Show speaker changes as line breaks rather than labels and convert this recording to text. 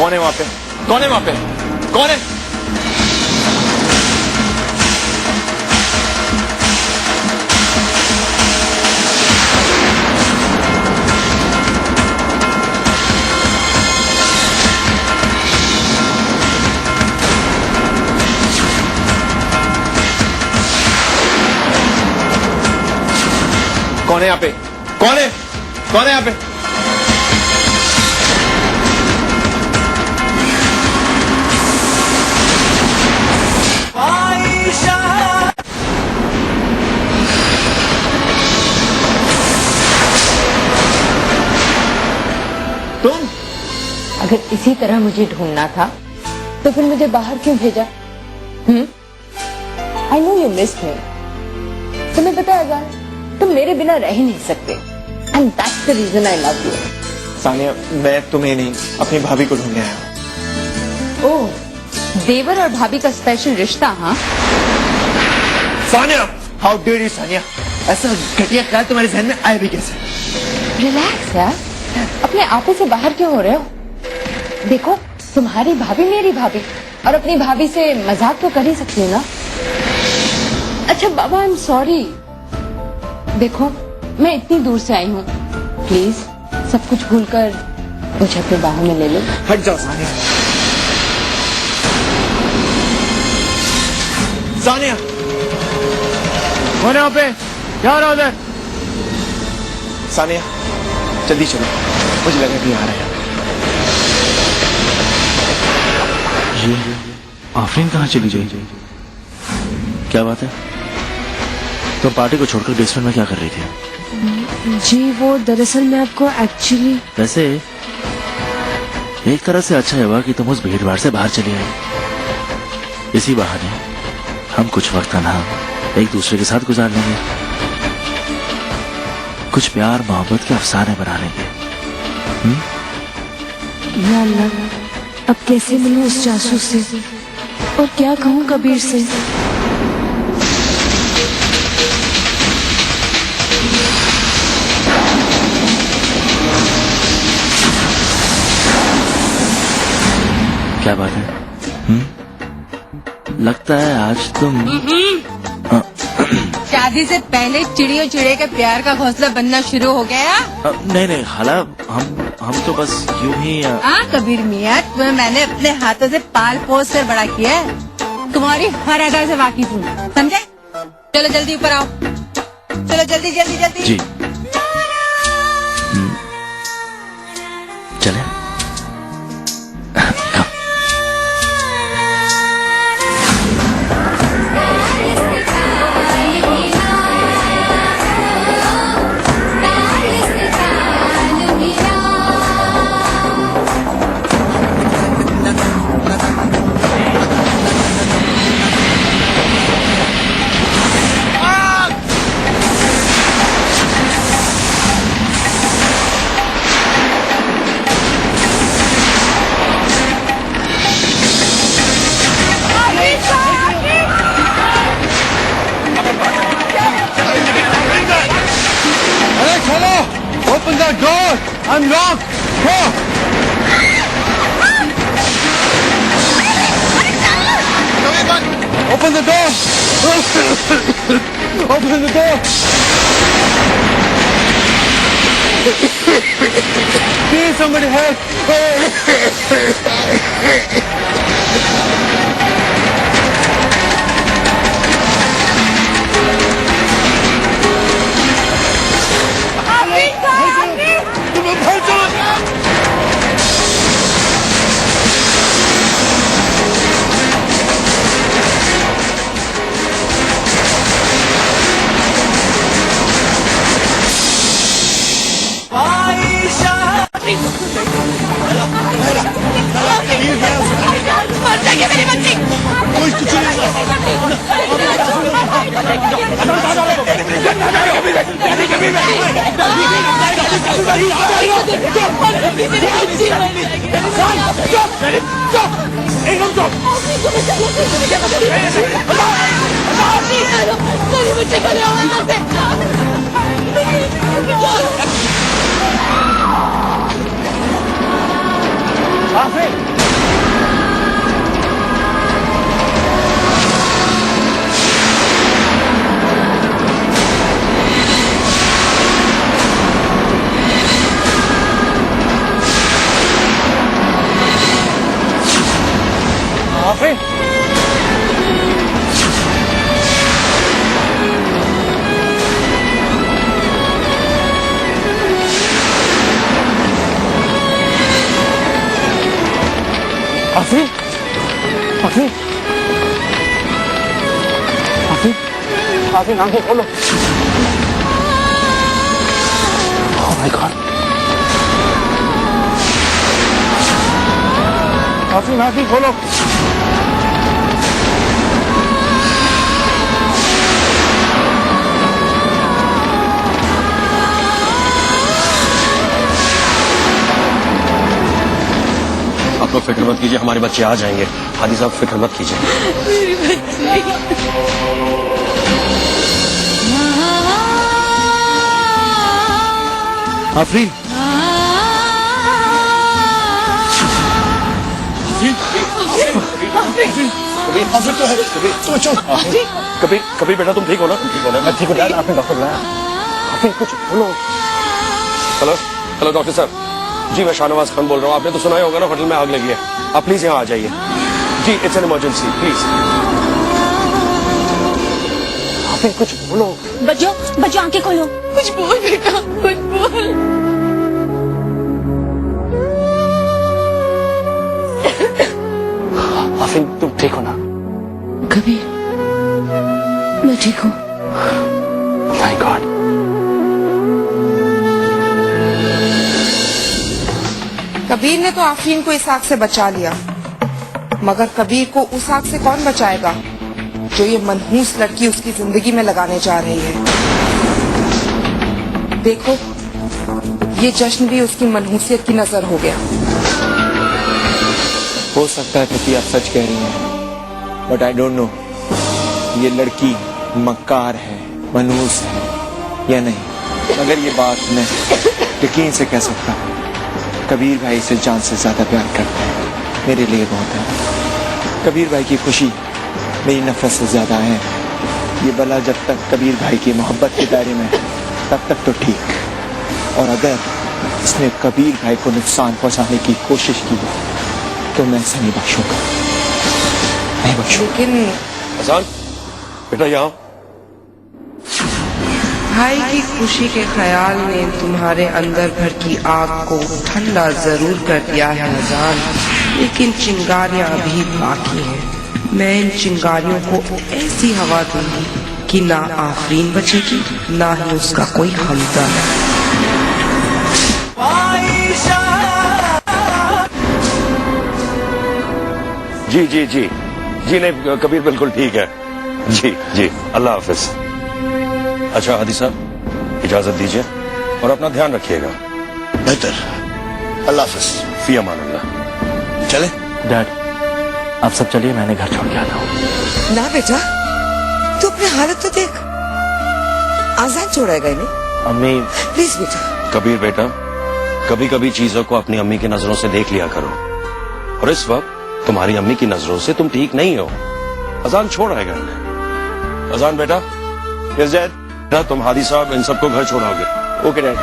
कौन है वहां पे? कौन है वहां पे? कौन है? कौन है यहाँ पे? कौन है? कौन है यहाँ पे? तुम?
अगर इसी तरह मुझे ढूंढना था तो फिर मुझे बाहर क्यों भेजा? आई नो यू मिस मी। तुम्हें पता है अजान, तुम मेरे बिना रह ही नहीं सकते। And that's the reason I love you.
Sania, मैं तुम्हें नहीं, अपनी भाभी को ढूंढने आया हूँ।
ओह, देवर और भाभी का स्पेशल रिश्ता, हाँ?
Sania, how dare you Sania, ऐसा घटिया ख्याल तुम्हारे जहन में आया भी कैसे?
रिलैक्स यार, अपने आपे से बाहर क्यों हो रहे हो? देखो, तुम्हारी भाभी मेरी भाभी, और अपनी भाभी से मजाक तो कर ही सकती हो ना। अच्छा बाबा, आई एम सॉरी। देखो, मैं इतनी दूर से आई हूँ, प्लीज सब कुछ भूलकर मुझे अपनी बाहों में ले लो।
हट जाओ सानिया। सानिया, कौन है वहां पे? क्या हो रहा है उधर? सानिया, जल्दी चलो, मुझे लगा कि आ रहा है।
ये आफरीन कहाँ चली गई? क्या बात है? तो पार्टी को छोड़कर बेसमेंट में क्या कर रही थी?
जी वो दरअसल मैं आपको एक्चुअली
वैसे एक तरह से अच्छा हुआ कि तुम उस भीड़ भाड़ से बाहर चली आई। इसी बहाने हम कुछ वक्त ना एक दूसरे के साथ गुजार लेंगे, कुछ प्यार मोहब्बत के अफसाने बना लेंगे।
या अल्लाह, अब कैसे मिलूं उस जासूस से और क्या कहूँ कबीर से?
क्या बात है? लगता है आज तुम
शादी से पहले चिड़ियों चिड़े के प्यार का घोंसला बनना शुरू हो गया।
नहीं नहीं खाला, हम तो बस यूं ही
कबीर मियाँ, तुम्हें मैंने अपने हाथों से पाल पोस कर बड़ा किया है। तुम्हारी हर अदा से वाकिफ हूँ, समझे? चलो जल्दी ऊपर आओ, चलो जल्दी जल्दी जल्दी।
जी चले।
Open the door! Unlock! Go! Open the door! Open the door! Please, somebody help! Afreen, Afreen, Afreen, Afreen आंखें खोलो। Oh my God. आफरीन आंखें खोलो।
आप लोग फिक्र मत कीजिए, हमारे बच्चे आ जाएंगे। हादी साहब फिक्र मत कीजिए।
आफरीन,
कबीर, कबीर बेटा तुम ठीक हो ना? तुम ठीक हो ना?
मैं ठीक हूँ डैड, आपने डॉक्टर बुलाया? आफरीन कुछ बोलो।
हेलो, हेलो डॉक्टर साहब। जी मैं शाहनवाज खान बोल रहा हूँ। आपने तो सुना ही होगा ना, होटल में आग लगी है। आप प्लीज यहाँ आ जाइए। जी it's an emergency, please.
Afreen कुछ बोलो।
बच्चों बच्चों आंखें खोलो।
कुछ बोल बेटा, कुछ बोल।
आफरीन तुम ठीक हो ना?
कबीर, मैं ठीक हूँ।
Thank God.
कबीर ने तो आफरीन को इस आग से बचा लिया, मगर कबीर को उस आग से कौन बचाएगा जो ये मनहूस लड़की उसकी जिंदगी में लगाने जा रही है। देखो, ये जश्न भी उसकी मनहूसियत की नजर हो गया।
हो सकता है कि आप सच कह रही हैं, बट आई डोंट नो ये लड़की मक्कार है, मनहूस है या नहीं। मगर ये बात मैं यकीन से कह सकता हूँ, कबीर भाई से जान से ज्यादा प्यार करते हैं। मेरे लिए बहुत है। कबीर भाई की खुशी मेरी नफरत से ज्यादा है। ये बला जब तक कबीर भाई की मोहब्बत के दायरे में है तब तक तो ठीक, और अगर इसने कबीर भाई को नुकसान पहुंचाने की कोशिश की तो मैं इसे नहीं बख्शूंगा, नहीं बख्शूंगा।
लेकिन
हसन बेटा यहाँ।
भाई की खुशी के ख्याल ने तुम्हारे अंदर भर की आग को ठंडा जरूर कर दिया है अजान, लेकिन चिंगारियां अभी बाकी हैं। मैं इन चिंगारियों को ऐसी हवा दूंगी कि ना आफरीन बचेगी, ना ही उसका कोई हमदर्द।
जी जी जी जी नहीं, कबीर बिल्कुल ठीक है। जी जी, अल्लाह हाफिज। अच्छा हादी साहब इजाजत दीजिए और अपना ध्यान रखिएगा।
बेहतर, अल्लाह हाफिज।
फी अमान अल्लाह।
चले।
डैड आप सब चलिए, मैंने घर छोड़ के आता हूँ।
ना बेटा, तू अपनी हालत तो देख, आजान छोड़ेगा इन्हें।
अम्मी,
प्लीज बेटा।
कबीर बेटा, कभी कभी चीजों को अपनी अम्मी की नजरों से देख लिया करो, और इस वक्त तुम्हारी अम्मी की नजरों से तुम ठीक नहीं हो। अजान छोड़ आएगा इन्हें। अजान बेटा,
यस डैड।
तुम हादी साहब इन सबको घर छोड़ाओगे?
Okay dad.